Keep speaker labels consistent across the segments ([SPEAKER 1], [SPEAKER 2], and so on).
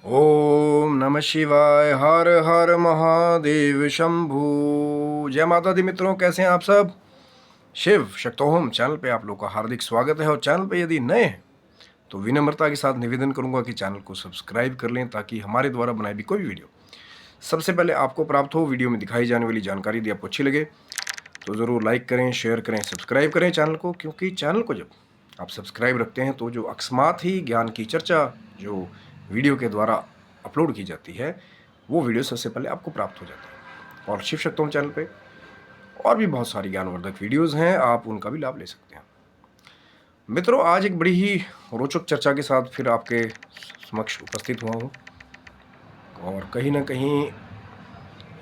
[SPEAKER 1] ओम नमः शिवाय। हर हर महादेव शंभू। जय माता दी मित्रों, कैसे हैं आप सब। शिव शक्तोहम चैनल पे आप लोग का हार्दिक स्वागत है। और चैनल पे यदि नए हैं तो विनम्रता के साथ निवेदन करूंगा कि चैनल को सब्सक्राइब कर लें, ताकि हमारे द्वारा बनाई भी कोई भी वीडियो सबसे पहले आपको प्राप्त हो। वीडियो में दिखाई जाने वाली जानकारी यदि आपको अच्छी लगे तो ज़रूर लाइक करें, शेयर करें, सब्सक्राइब करें चैनल को। क्योंकि चैनल को जब आप सब्सक्राइब रखते हैं तो जो अकस्मात ही ज्ञान की चर्चा जो वीडियो के द्वारा अपलोड की जाती है, वो वीडियो सबसे पहले आपको प्राप्त हो जाता है। और शिव शक्तोम चैनल पे और भी बहुत सारी ज्ञानवर्धक वीडियोज़ हैं, आप उनका भी लाभ ले सकते हैं। मित्रों, आज एक बड़ी ही रोचक चर्चा के साथ फिर आपके समक्ष उपस्थित हुआ हूँ। और कहीं ना कहीं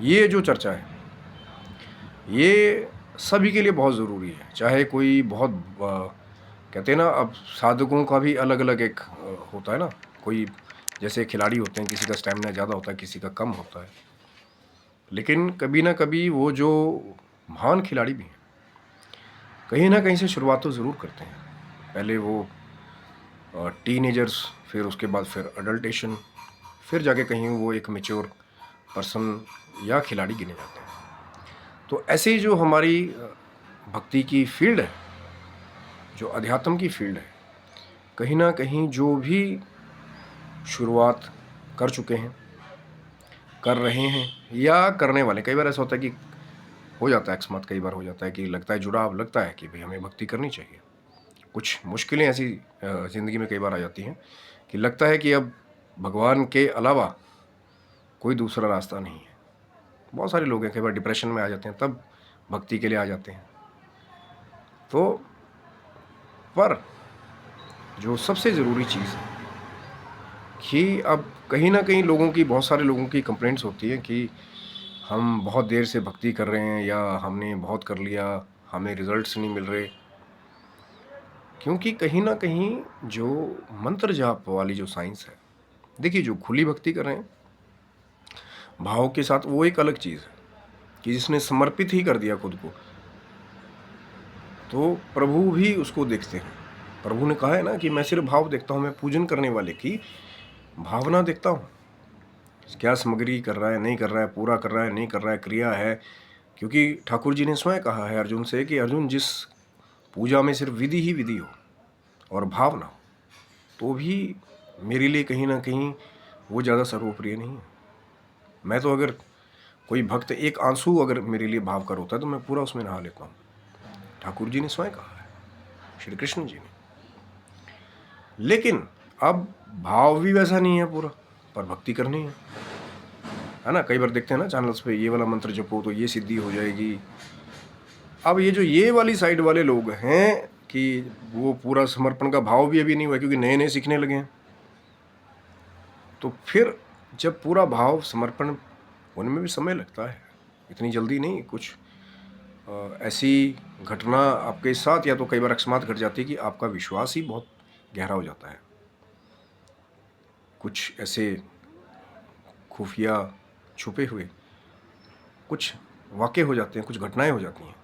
[SPEAKER 1] ये जो चर्चा है ये सभी के लिए बहुत ज़रूरी है। चाहे कोई बहुत कहते हैं ना, अब साधकों का भी अलग अलग एक होता है ना। कोई जैसे खिलाड़ी होते हैं, किसी का स्टैमिना ज़्यादा होता है, किसी का कम होता है। लेकिन कभी ना कभी वो जो महान खिलाड़ी भी हैं, कहीं ना कहीं से शुरुआत तो ज़रूर करते हैं। पहले वो टीनेजर्स, फिर उसके बाद फिर अडल्टेशन, फिर जाके कहीं वो एक मेच्योर पर्सन या खिलाड़ी गिने जाते हैं। तो ऐसे ही जो हमारी भक्ति की फील्ड है, जो अध्यात्म की फील्ड है, कहीं ना कहीं जो भी शुरुआत कर चुके हैं, कर रहे हैं या करने वाले, कई बार ऐसा होता है कि हो जाता है अकस्मात, कई बार हो जाता है कि लगता है जुड़ाव, लगता है कि भाई हमें भक्ति करनी चाहिए। कुछ मुश्किलें ऐसी ज़िंदगी में कई बार आ जाती हैं कि लगता है कि अब भगवान के अलावा कोई दूसरा रास्ता नहीं है। बहुत सारे लोग हैं, कई बार डिप्रेशन में आ जाते हैं, तब भक्ति के लिए आ जाते हैं। तो पर जो सबसे ज़रूरी चीज़ है कि अब कहीं ना कहीं लोगों की, बहुत सारे लोगों की कंप्लेंट्स होती है कि हम बहुत देर से भक्ति कर रहे हैं या हमने बहुत कर लिया, हमें रिजल्ट्स नहीं मिल रहे। क्योंकि कहीं ना कहीं जो मंत्र जाप वाली जो साइंस है, देखिए, जो खुली भक्ति कर रहे हैं भाव के साथ, वो एक अलग चीज़ है कि जिसने समर्पित ही कर दिया खुद को, तो प्रभु भी उसको देखते हैं। प्रभु ने कहा है ना कि मैं सिर्फ भाव देखता हूँ, मैं पूजन करने वाले की भावना देखता हूँ। क्या सामग्री कर रहा है, नहीं कर रहा है, पूरा कर रहा है, नहीं कर रहा है, क्रिया है। क्योंकि ठाकुर जी ने स्वयं कहा है अर्जुन से कि अर्जुन, जिस पूजा में सिर्फ विधि ही विधि हो और भाव ना हो, तो भी मेरे लिए कहीं ना कहीं वो ज़्यादा सर्वप्रिय नहीं है। मैं तो अगर कोई भक्त एक आंसू अगर मेरे लिए भाव कर होता है तो मैं पूरा उसमें नहा लेता हूँ। ठाकुर जी ने स्वयं कहा है, श्री कृष्ण जी ने। लेकिन अब भाव भी वैसा नहीं है पूरा, पर भक्ति करनी है ना। कई बार देखते हैं ना चैनल्स पे, ये वाला मंत्र जपो तो ये सिद्धि हो जाएगी। अब ये जो ये वाली साइड वाले लोग हैं कि वो पूरा समर्पण का भाव भी अभी नहीं हुआ, क्योंकि नए नए सीखने लगे हैं। तो फिर जब पूरा भाव समर्पण होने में भी समय लगता है, इतनी जल्दी नहीं। कुछ ऐसी घटना आपके साथ या तो कई बार अकस्मात घट जाती है कि आपका विश्वास ही बहुत गहरा हो जाता है। कुछ ऐसे खुफिया छुपे हुए कुछ वाक़े हो जाते हैं, कुछ घटनाएं हो जाती हैं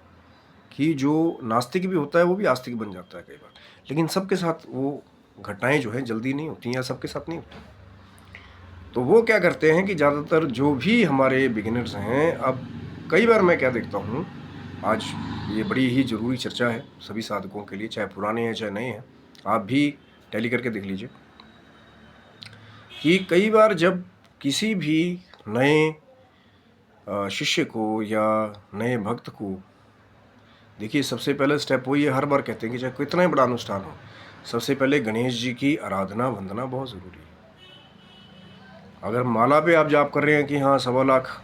[SPEAKER 1] कि जो नास्तिक भी होता है वो भी आस्तिक बन जाता है कई बार। लेकिन सबके साथ वो घटनाएं जो है जल्दी नहीं होती या सबके साथ नहीं होती। तो वो क्या करते हैं कि ज़्यादातर जो भी हमारे बिगिनर्स हैं, अब कई बार मैं क्या देखता हूँ, आज ये बड़ी ही ज़रूरी चर्चा है सभी साधकों के लिए, चाहे पुराने हैं चाहे नए हैं। आप भी टैली करके देख लीजिए कि कई बार जब किसी भी नए शिष्य को या नए भक्त को, देखिए, सबसे पहले स्टेप वही है, हर बार कहते हैं कि चाहे कितना ही बड़ा अनुष्ठान हो, सबसे पहले गणेश जी की आराधना वंदना बहुत ज़रूरी है। अगर माला पे आप जाप कर रहे हैं कि हाँ 1.25 लाख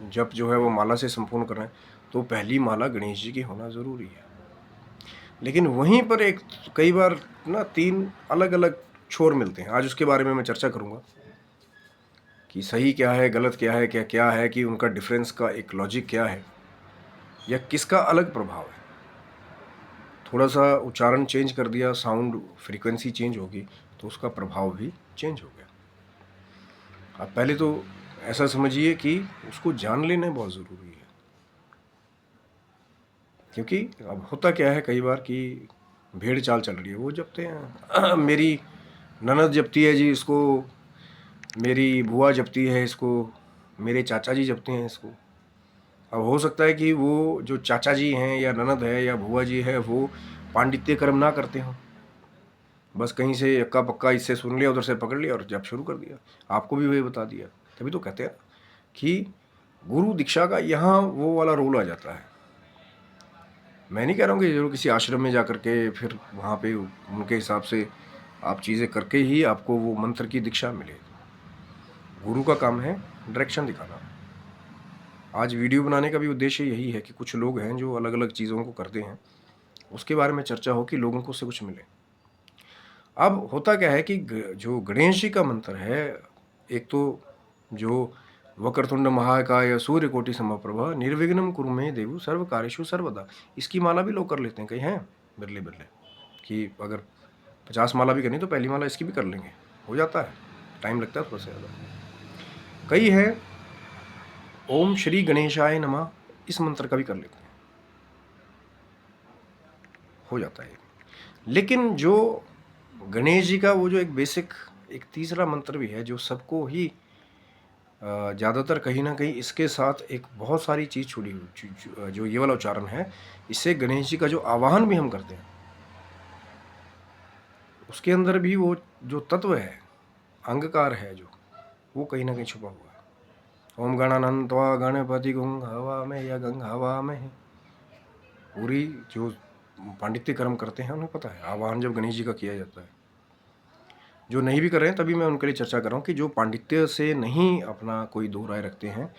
[SPEAKER 1] जप जो है वो माला से संपूर्ण कर रहे हैं, तो पहली माला गणेश जी की होना ज़रूरी है। लेकिन वहीं पर एक कई बार ना 3 अलग अलग छोर मिलते हैं। आज उसके बारे में मैं चर्चा करूँगा कि सही क्या है, गलत क्या है, क्या क्या है, कि उनका डिफरेंस का एक लॉजिक क्या है या किसका अलग प्रभाव है। थोड़ा सा उच्चारण चेंज कर दिया, साउंड फ्रीक्वेंसी चेंज होगी तो उसका प्रभाव भी चेंज हो गया। आप पहले तो ऐसा समझिए कि उसको जान लेना बहुत ज़रूरी है। क्योंकि अब होता क्या है कई बार कि भेड़ चाल चल रही है, वो जपते हैं मेरी ननद जपती है जी, इसको मेरी बुआ जपती है इसको, मेरे चाचा जी जपते हैं इसको। अब हो सकता है कि वो जो चाचा जी हैं या ननद है या बुआ जी है वो पांडित्य कर्म ना करते हों, बस कहीं से अक्का पक्का इससे सुन लिया, उधर से पकड़ लिया और जप शुरू कर दिया, आपको भी वही बता दिया। तभी तो कहते हैं कि गुरु दीक्षा का यहाँ वो वाला रोल आ जाता है। मैं नहीं कह रहा हूँ कि जरूर किसी आश्रम में जा कर के फिर वहाँ पे उनके हिसाब से आप चीज़ें करके ही आपको वो मंत्र की दीक्षा मिले। गुरु का काम है डायरेक्शन दिखाना। आज वीडियो बनाने का भी उद्देश्य यही है कि कुछ लोग हैं जो अलग अलग चीज़ों को करते हैं, उसके बारे में चर्चा हो कि लोगों को उससे कुछ मिले। अब होता क्या है कि जो गणेश जी का मंत्र है, एक तो जो वक्रतुंड महाकाय सूर्यकोटि समप्रभा निर्विघ्नं कुरु मे देव सर्व कार्येषु सर्वदा, इसकी माला भी लोग कर लेते हैं, कई हैं बिरले बिरले कि अगर 50 माला भी करनी तो पहली माला इसकी भी कर लेंगे, हो जाता है, टाइम लगता है थोड़ा सा ज़्यादा। कई है ओम श्री गणेशाय नमः, इस मंत्र का भी कर लेते हैं, हो जाता है। लेकिन जो गणेश जी का वो जो एक बेसिक एक तीसरा मंत्र भी है जो सबको ही ज़्यादातर कहीं ना कहीं इसके साथ एक बहुत सारी चीज़ छुड़ी हुई, जो ये वाला उच्चारण है, इससे गणेश जी का जो आवाहन भी हम करते हैं उसके अंदर भी वो जो तत्व है, अंगकार है जो, वो कहीं ना कहीं छुपा हुआ है। ओम गणानंत्वा गणपति गुंग हवा में या गंग हवा में, पूरी जो पांडित्य कर्म करते हैं उन्हें पता है आवाहन जब गणेश जी का किया जाता है। जो नहीं भी कर रहे हैं तभी मैं उनके लिए चर्चा कर रहा हूँ कि जो पांडित्य से नहीं अपना कोई दो राय रखते हैं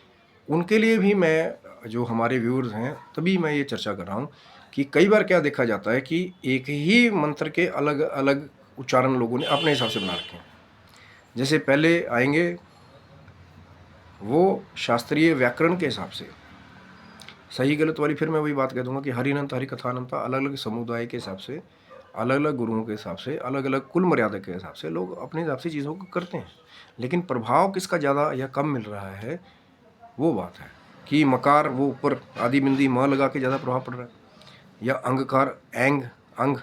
[SPEAKER 1] उनके लिए भी मैं, जो हमारे व्यूअर्स हैं, तभी मैं ये चर्चा कर रहा हूँ कि कई बार क्या देखा जाता है कि एक ही मंत्र के अलग अलग उच्चारण लोगों ने अपने हिसाब से बना रखे हैं। जैसे पहले आएंगे वो शास्त्रीय व्याकरण के हिसाब से, सही गलत वाली फिर मैं वही बात कह दूंगा कि हरिनंत हरि कथानंत अलग अलग समुदाय के हिसाब से, अलग अलग गुरुओं के हिसाब से, अलग अलग कुल मर्यादा के हिसाब से लोग अपने हिसाब से चीज़ों को करते हैं, लेकिन प्रभाव किसका ज़्यादा या कम मिल रहा है वो बात है। कि मकार वो ऊपर आदि बिंदी म लगा के ज़्यादा प्रभाव पड़ रहा है, या अंगकार एंग अंग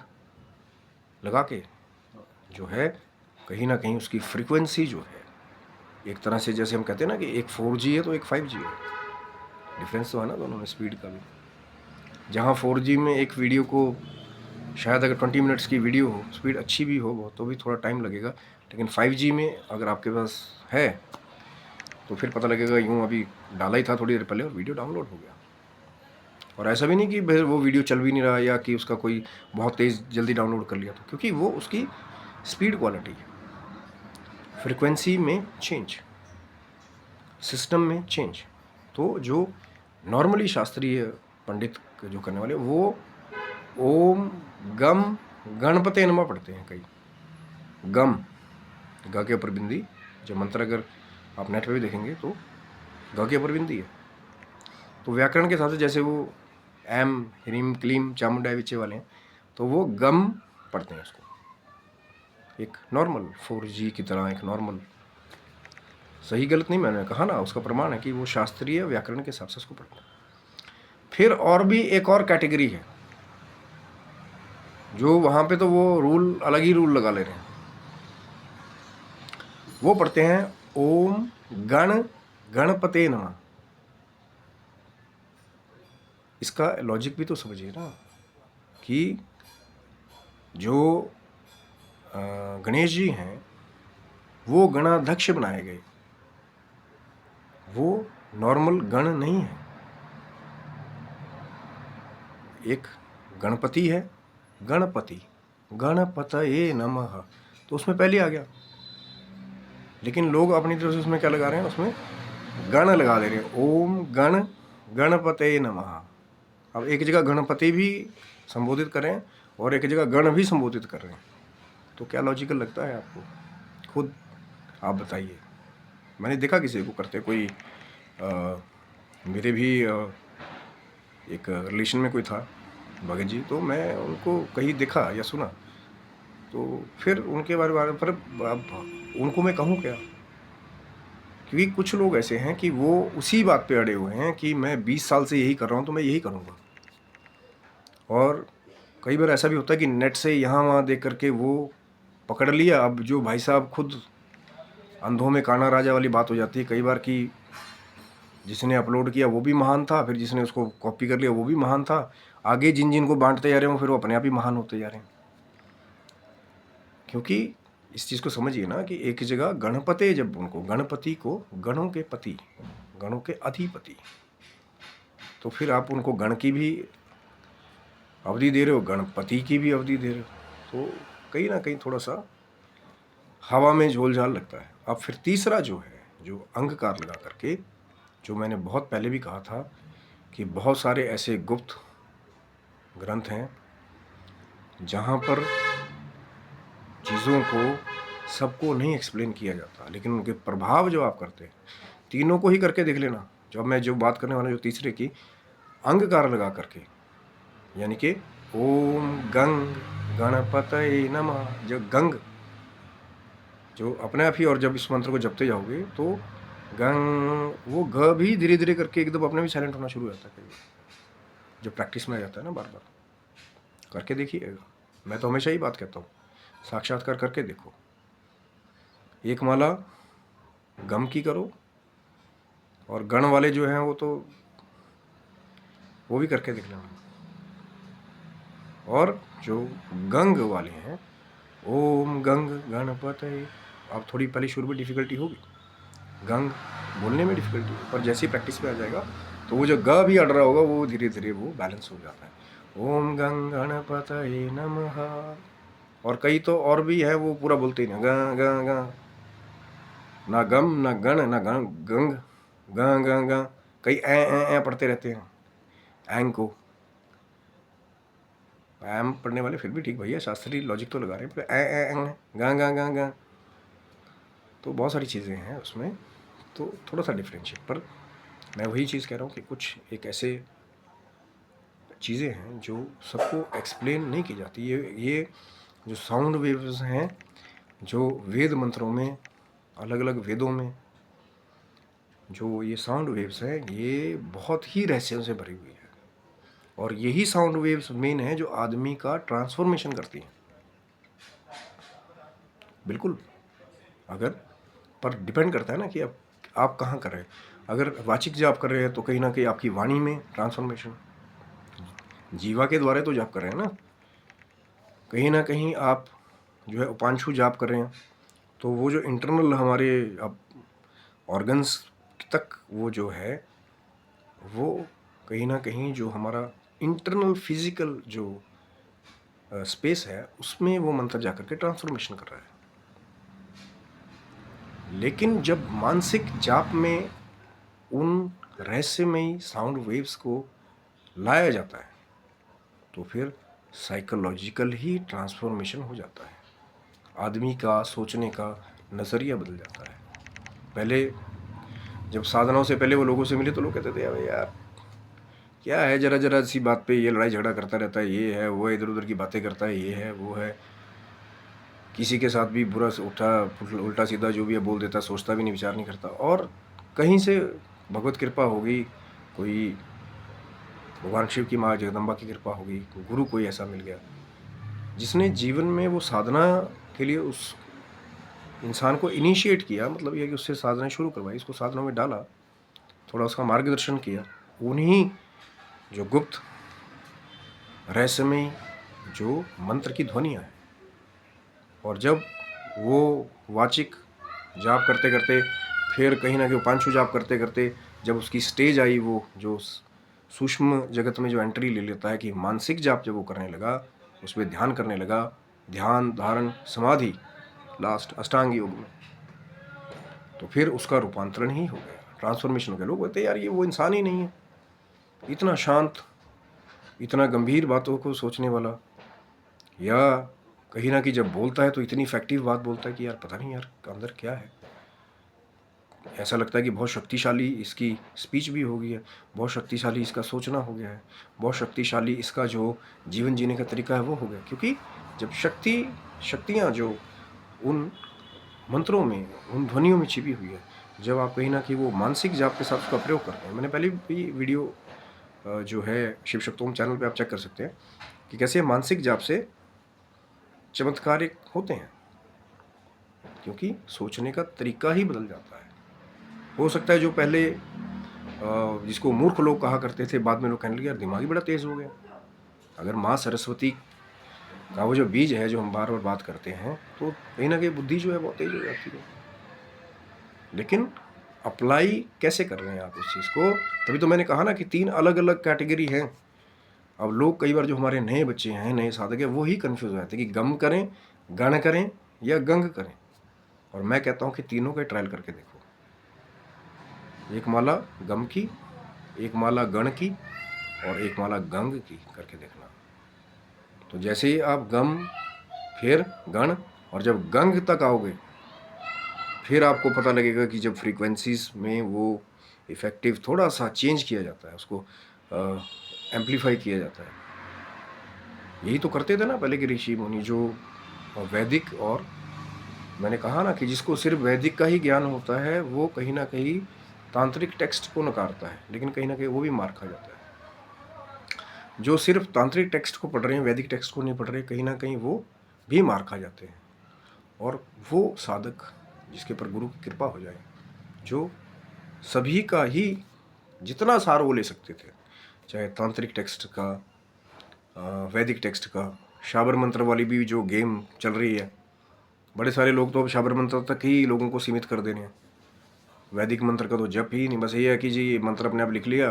[SPEAKER 1] लगा के जो है कहीं ना कहीं उसकी फ्रीक्वेंसी जो है, एक तरह से जैसे हम कहते हैं ना कि एक 4G है तो एक 5G है, डिफरेंस तो है ना दोनों में स्पीड का भी। जहाँ 4G में एक वीडियो को शायद अगर 20 मिनट्स की वीडियो हो, स्पीड अच्छी भी हो बहुत, तो भी थोड़ा टाइम लगेगा, लेकिन 5G में अगर आपके पास है तो फिर पता लगेगा यूँ अभी डाला ही था थोड़ी देर पहले और वीडियो डाउनलोड हो गया। और ऐसा भी नहीं कि वो वीडियो चल भी नहीं रहा या कि उसका कोई बहुत तेज़ जल्दी डाउनलोड कर लिया, तो क्योंकि वो उसकी स्पीड क्वालिटी, फ्रिक्वेंसी में चेंज, सिस्टम में चेंज। तो जो नॉर्मली शास्त्रीय पंडित जो करने वाले वो ओम गम गणपते नमः पढ़ते हैं, कई गम ग के ऊपर बिंदी, जो मंत्र अगर आप नेट पे भी देखेंगे तो ग के ऊपर बिंदी है। तो व्याकरण के हिसाब से जैसे वो एम ह्रीम क्लीम चामुंडाई विचे वाले हैं तो वो गम पढ़ते हैं उसको, एक नॉर्मल 4G की तरह, एक नॉर्मल, सही गलत नहीं मैंने कहा ना, उसका प्रमाण है कि वो शास्त्रीय व्याकरण के हिसाब से उसको पढ़ते हैं। फिर और भी एक और कैटेगरी है जो वहाँ पे तो वो रूल अलग ही रूल लगा ले रहे हैं, वो पढ़ते हैं ओम गणपते नमः। इसका लॉजिक भी तो समझिए ना कि जो गणेश जी हैं वो गणाध्यक्ष बनाए गए, वो नॉर्मल गण नहीं है। एक गणपति है, गणपति गणपतये नमः, तो उसमें पहले आ गया, लेकिन लोग अपनी तरफ से उसमें क्या लगा रहे हैं, उसमें गण लगा दे रहे हैं, ओम गणपतये नमः। अब एक जगह गणपति भी संबोधित करें और एक जगह गण भी संबोधित कर रहे हैं, तो क्या लॉजिकल लगता है आपको? खुद आप बताइए। मैंने देखा किसी को करते, कोई मेरे भी एक रिलेशन में कोई था भगत जी, तो मैं उनको कहीं देखा या सुना, तो फिर उनके बारे पर अब उनको मैं कहूँ क्या, क्योंकि कुछ लोग ऐसे हैं कि वो उसी बात पे अड़े हुए हैं कि मैं 20 साल से यही कर रहा हूँ तो मैं यही करूँगा। और कई बार ऐसा भी होता है कि नेट से यहाँ वहाँ देख करके वो पकड़ लिया। अब जो भाई साहब खुद अंधों में काना राजा वाली बात हो जाती है कई बार कि जिसने अपलोड किया वो भी महान था, फिर जिसने उसको कॉपी कर लिया वो भी महान था, आगे जिन जिन को बांटते जा रहे हो फिर वो अपने आप ही महान होते जा रहे हैं। क्योंकि इस चीज़ को समझिए ना कि एक जगह गणपति, जब उनको गणपति को गणों के पति, गणों के अधिपति, तो फिर आप उनको गण की भी अवधि दे रहे हो, गणपति की भी अवधि दे रहे हो, तो कहीं ना कहीं थोड़ा सा हवा में झोलझाल लगता है। अब फिर तीसरा जो है, जो अंगकार लगा करके, जो मैंने बहुत पहले भी कहा था कि बहुत सारे ऐसे गुप्त ग्रंथ हैं जहाँ पर चीज़ों को सबको नहीं एक्सप्लेन किया जाता, लेकिन उनके प्रभाव जो आप करते हैं, तीनों को ही करके देख लेना। जब मैं जो बात करने वाला जो तीसरे की अंगकार लगा करके, यानी कि ओम गंग गणपतये नमः, जो गंग जो अपने आप ही, और जब इस मंत्र को जपते जाओगे तो गंग, वो ग भी धीरे धीरे करके एकदम अपने भी साइलेंट होना शुरू हो जाता है। कई जब प्रैक्टिस में आ जाता है ना, बार बार करके देखिएगा। मैं तो हमेशा ही बात कहता हूँ, साक्षात्कार करके देखो। एक माला गम की करो, और गण वाले जो हैं वो भी करके देख लेना। और जो गंग वाले हैं, ओम गंग गणपतये, अब थोड़ी पहले शुरू में डिफ़िकल्टी होगी, गंग बोलने में डिफ़िकल्टी, पर जैसे ही प्रैक्टिस में आ जाएगा तो वो जो ग भी अड़ रहा होगा वो धीरे धीरे वो बैलेंस हो जाता है। ओम गंग गणपतये नमः। और कई तो और भी है, वो पूरा बोलते ही ना, ग ग ग, ना गम ना गण ना गंग गंग ग ग ग, कई ए पढ़ते रहते हैं एंग को। एम पढ़ने वाले फिर भी ठीक भैया, शास्त्रीय लॉजिक तो लगा रहे हैं, पर ग ग ग ग, तो बहुत सारी चीज़ें हैं उसमें, तो थोड़ा सा डिफरेंशिएट। पर मैं वही चीज़ कह रहा हूँ कि कुछ एक ऐसे चीज़ें हैं जो सबको एक्सप्लेन नहीं की जाती। ये जो साउंड वेव्स हैं, जो वेद मंत्रों में, अलग अलग वेदों में जो ये साउंड वेव्स हैं, ये बहुत ही रहस्यों से भरी हुई है। और यही साउंड वेव्स मेन है जो आदमी का ट्रांसफॉर्मेशन करती हैं। बिल्कुल, अगर पर डिपेंड करता है ना कि आप कहाँ कर रहे हैं। अगर वाचिक जाप कर रहे हैं तो कहीं ना कहीं आपकी वाणी में ट्रांसफॉर्मेशन, जीवा के द्वारा तो जाप कर रहे हैं ना। कहीं ना कहीं आप जो है उपांशु जाप कर रहे हैं, तो वो जो इंटरनल हमारे अब ऑर्गन्स तक वो जो है, वो कहीं ना कहीं जो हमारा इंटरनल फिजिकल जो स्पेस है, उसमें वो मंत्र जाकर के ट्रांसफॉर्मेशन कर रहा है। लेकिन जब मानसिक जाप में उन रहस्यमयी साउंड वेव्स को लाया जाता है, तो फिर साइकोलॉजिकल ही ट्रांसफॉर्मेशन हो जाता है। आदमी का सोचने का नज़रिया बदल जाता है। पहले जब साधनाओं से पहले वो लोगों से मिले तो लोग कहते थे, अरे यार क्या है, जरा जरा सी बात पे ये लड़ाई झगड़ा करता रहता है, ये है वो है, इधर उधर की बातें करता है, ये है वो है, किसी के साथ भी बुरा उल्टा सीधा जो भी है बोल देता, सोचता भी नहीं, विचार नहीं करता। और कहीं से भगवत कृपा होगी, कोई भगवान शिव की माँ जगदम्बा की कृपा होगी, गुरु कोई ऐसा मिल गया जिसने जीवन में वो साधना के लिए उस इंसान को इनिशिएट किया, मतलब ये कि उससे साधना शुरू करवाई, इसको साधना में डाला, थोड़ा उसका मार्गदर्शन किया। उन्हीं जो गुप्त रहस्यमय जो मंत्र की ध्वनियाँ हैं, और जब वो वाचिक जाप करते करते, फिर कहीं ना कहीं उपांशु जाप करते करते जब उसकी स्टेज आई, वो जो सूक्ष्म जगत में जो एंट्री ले लेता है कि मानसिक जाप जब वो करने लगा, उस पर ध्यान करने लगा, ध्यान धारण समाधि लास्ट अष्टांग योग में, तो फिर उसका रूपांतरण ही हो गया, ट्रांसफॉर्मेशन हो गया। लोग कहते हैं यार ये वो इंसान ही नहीं है, इतना शांत, इतना गंभीर बातों को सोचने वाला, या कहीं ना कहीं जब बोलता है तो इतनी इफेक्टिव बात बोलता है कि यार पता नहीं यार अंदर क्या है। ऐसा लगता है कि बहुत शक्तिशाली इसकी स्पीच भी हो गई है, बहुत शक्तिशाली इसका सोचना हो गया है, बहुत शक्तिशाली इसका जो जीवन जीने का तरीका है वो हो गया। क्योंकि जब शक्तियाँ जो उन मंत्रों में, उन ध्वनियों में छिपी हुई है, जब आप कहीं ना कहीं वो मानसिक जाप के साथ उसका प्रयोग करते हैं। मैंने पहले भी वीडियो जो है शिव शक्तोम चैनल पे आप चेक कर सकते हैं कि कैसे मानसिक जाप से चमत्कारिक होते हैं, क्योंकि सोचने का तरीका ही बदल जाता है। हो सकता है जो पहले जिसको मूर्ख लोग कहा करते थे, बाद में लोग कहने लगे यार दिमाग ही बड़ा तेज हो गया। अगर माँ सरस्वती का वो जो बीज है, जो हम बार बार बात करते हैं, तो कहीं ना कहीं बुद्धि जो है बहुत तेज हो जाती है। लेकिन अप्लाई कैसे कर रहे हैं आप उस चीज़ को? तभी तो मैंने कहा ना कि 3 अलग अलग कैटेगरी हैं। अब लोग कई बार, जो हमारे नए बच्चे हैं, नए साधक हैं, वो ही कन्फ्यूज हो जाते हैं कि गम करें, गण करें या गंग करें। और मैं कहता हूँ कि तीनों का ट्रायल करके देखो। एक माला गम की, एक माला गण की और एक माला गंग की करके देखना। तो जैसे ही आप गम, फिर गण, और जब गंग तक आओगे, फिर आपको पता लगेगा कि जब फ्रीक्वेंसीज में वो इफ़ेक्टिव थोड़ा सा चेंज किया जाता है, उसको एम्पलीफाई किया जाता है। यही तो करते थे ना पहले के ऋषि मुनि, जो वैदिक, और मैंने कहा ना कि जिसको सिर्फ वैदिक का ही ज्ञान होता है, वो कहीं ना कहीं तांत्रिक टेक्स्ट को नकारता है, लेकिन कहीं ना कहीं वो भी मार खा जाता है। जो सिर्फ तांत्रिक टेक्स्ट को पढ़ रहे हैं, वैदिक टेक्स्ट को नहीं पढ़ रहे, कहीं ना कहीं वो भी मार खा जाते हैं। और वो साधक जिसके ऊपर गुरु की कृपा हो जाए, जो सभी का ही जितना सार वो ले सकते थे, चाहे तांत्रिक टेक्स्ट का, वैदिक टेक्स्ट का, शाबर मंत्र वाली भी जो गेम चल रही है, बड़े सारे लोग तो अब शाबर मंत्र तक ही लोगों को सीमित कर देने हैं। वैदिक मंत्र का तो जप ही नहीं, बस ये है कि जी ये मंत्र अपने आप लिख लिया,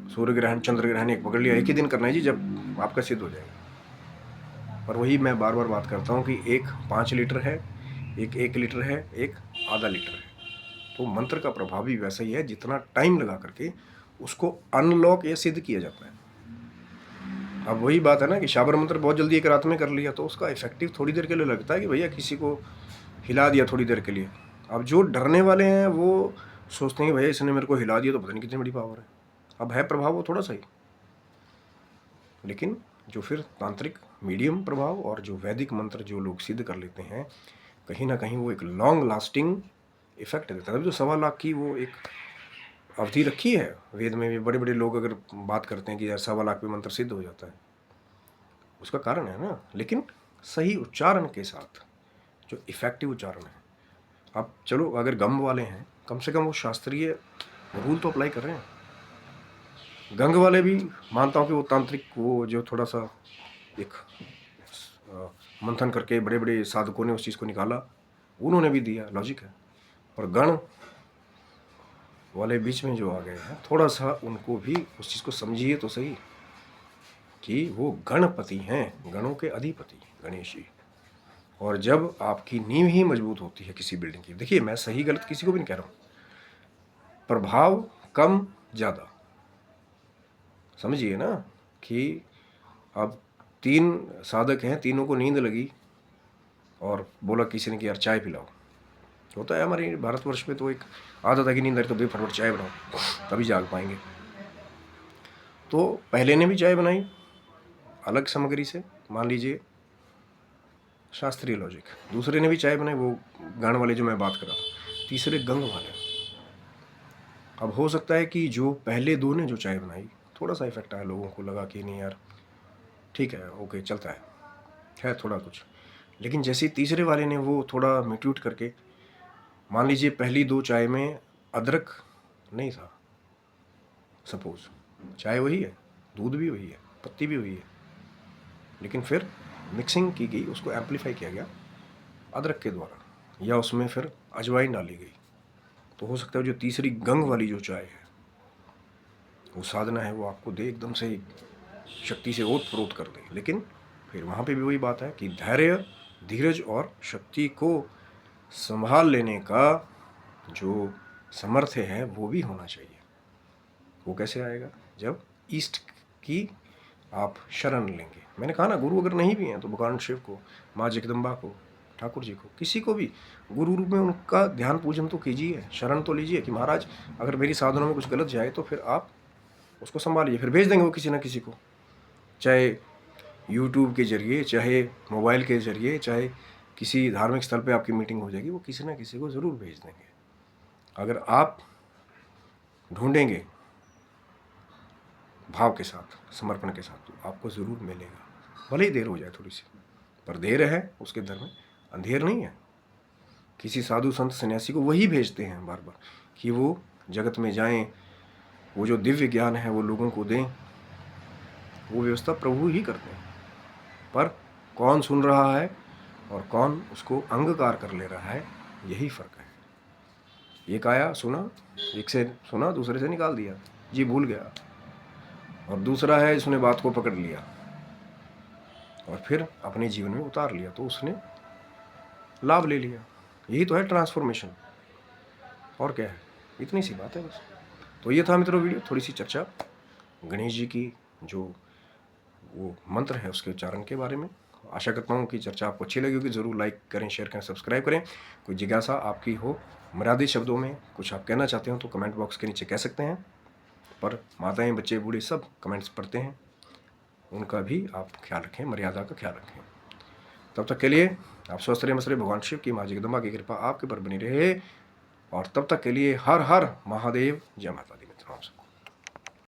[SPEAKER 1] सूर्य ग्रहण चंद्र ग्रहण एक पकड़ लिया, एक ही दिन करना है जी, जब आपका सिद्ध हो जाएगा। पर वही मैं बार बार बात करता हूँ कि एक 5 लीटर है, एक 1 लीटर है, एक आधा लीटर है। तो मंत्र का प्रभाव भी वैसा ही है, जितना टाइम लगा करके उसको अनलॉक या सिद्ध किया जाता है। अब वही बात है ना कि शाबर मंत्र बहुत जल्दी एक रात में कर लिया, तो उसका इफेक्टिव थोड़ी देर के लिए लगता है कि भैया किसी को हिला दिया थोड़ी देर के लिए। अब जो डरने वाले हैं वो सोचते हैं कि भैया इसने मेरे को हिला दिया तो पता नहीं कितनी बड़ी पावर है। अब है प्रभाव वो थोड़ा सा ही, लेकिन जो फिर तांत्रिक मीडियम प्रभाव और जो वैदिक मंत्र जो लोग सिद्ध कर लेते हैं, कहीं ना कहीं वो एक लॉन्ग लास्टिंग इफेक्ट देता है। जो 1.25 लाख की वो एक अवधि रखी है वेद में भी, बड़े बड़े लोग अगर बात करते हैं कि यार 1.25 लाख में मंत्र सिद्ध हो जाता है, उसका कारण है ना, लेकिन सही उच्चारण के साथ, जो इफेक्टिव उच्चारण है। अब चलो अगर गम वाले हैं, कम से कम वो शास्त्रीय रूल तो अप्लाई कर रहे हैं। गंग वाले भी मानता हूँ कि वो तांत्रिक, वो जो थोड़ा सा एक मंथन करके बड़े बड़े साधकों ने उस चीज़ को निकाला, उन्होंने भी दिया, लॉजिक है। और गण वाले बीच में जो आ गए हैं, थोड़ा सा उनको भी उस चीज़ को समझिए तो सही कि वो गणपति हैं, गणों के अधिपति गणेश जी। और जब आपकी नींव ही मजबूत होती है किसी बिल्डिंग की, देखिए मैं सही गलत किसी को भी नहीं कह रहा हूँ, प्रभाव कम ज़्यादा, समझिए ना कि अब 3 साधक हैं, तीनों को नींद लगी और बोला किसी ने कि यार चाय पिलाओ। होता है हमारे भारतवर्ष में, तो एक आदत है कि नींद आ रही तो भाई फटाफट चाय बनाओ तभी जाग पाएंगे। तो पहले ने भी चाय बनाई अलग सामग्री से, मान लीजिए शास्त्रीय लॉजिक, दूसरे ने भी चाय बनाई, वो गान वाले जो मैं बात कर रहा था, तीसरे गंग वाले। अब हो सकता है कि जो पहले 2 ने जो चाय बनाई, थोड़ा सा इफेक्ट आया, लोगों को लगा कि नहीं यार ठीक है, ओके चलता है थोड़ा कुछ। लेकिन जैसे तीसरे वाले ने वो थोड़ा म्यूट करके, मान लीजिए पहली 2 चाय में अदरक नहीं था, सपोज चाय वही है, दूध भी वही है, पत्ती भी वही है, लेकिन फिर मिक्सिंग की गई, उसको एम्पलीफाई किया गया अदरक के द्वारा, या उसमें फिर अजवाइन डाली गई। तो हो सकता है जो तीसरी गंग वाली जो चाय है, वो साधना है, वो आपको दे एकदम से शक्ति से ओत प्रोत कर दे। लेकिन फिर वहाँ पे भी वही बात है कि धैर्य, धीरज और शक्ति को संभाल लेने का जो सामर्थ्य है वो भी होना चाहिए। वो कैसे आएगा? जब ईस्ट की आप शरण लेंगे। मैंने कहा ना, गुरु अगर नहीं भी हैं तो भगवान शिव को, माँ जगदम्बा को, ठाकुर जी को, किसी को भी गुरु रूप में उनका ध्यान पूजन तो कीजिए, शरण तो लीजिए कि महाराज अगर मेरी साधनों में कुछ गलत जाए तो फिर आप उसको संभालिए। फिर भेज देंगे वो किसी ना किसी को, चाहे यूट्यूब के जरिए, चाहे मोबाइल के जरिए, चाहे किसी धार्मिक स्थल पे आपकी मीटिंग हो जाएगी, वो किसी ना किसी को ज़रूर भेज देंगे। अगर आप ढूंढेंगे भाव के साथ, समर्पण के साथ, तो आपको ज़रूर मिलेगा, भले ही देर हो जाए थोड़ी सी, पर देर है उसके दर में अंधेर नहीं है। किसी साधु संत सन्यासी को वही भेजते हैं बार बार कि वो जगत में जाएं, वो जो दिव्य ज्ञान है वो लोगों को दें। वो व्यवस्था प्रभु ही करते हैं, पर कौन सुन रहा है और कौन उसको अंगीकार कर ले रहा है, यही फर्क है। एक आया सुना, एक से सुना दूसरे से निकाल दिया, जी भूल गया, और दूसरा है इसने बात को पकड़ लिया और फिर अपने जीवन में उतार लिया, तो उसने लाभ ले लिया। यही तो है ट्रांसफॉर्मेशन, और क्या है, इतनी सी बात है बस। तो ये था मित्रों वीडियो, थोड़ी सी चर्चा गणेश जी की जो वो मंत्र है उसके उच्चारण के बारे में। आशा करता हूँ कि चर्चा आपको अच्छी लगी होगी। ज़रूर लाइक करें, शेयर करें, सब्सक्राइब करें। कोई जिज्ञासा आपकी हो, मर्यादित शब्दों में कुछ आप कहना चाहते हो तो कमेंट बॉक्स के नीचे कह सकते हैं। पर माताएं, बच्चे, बूढ़े सब कमेंट्स पढ़ते हैं, उनका भी आप ख्याल रखें, मर्यादा का ख्याल रखें। तब तक के लिए आप स्वस्थ रहे, मस्त रहे, भगवान शिव की, माँ जगदम्बा की कृपा आपके पर बनी रहे। और तब तक के लिए हर हर महादेव, जय माता दी मित्रों।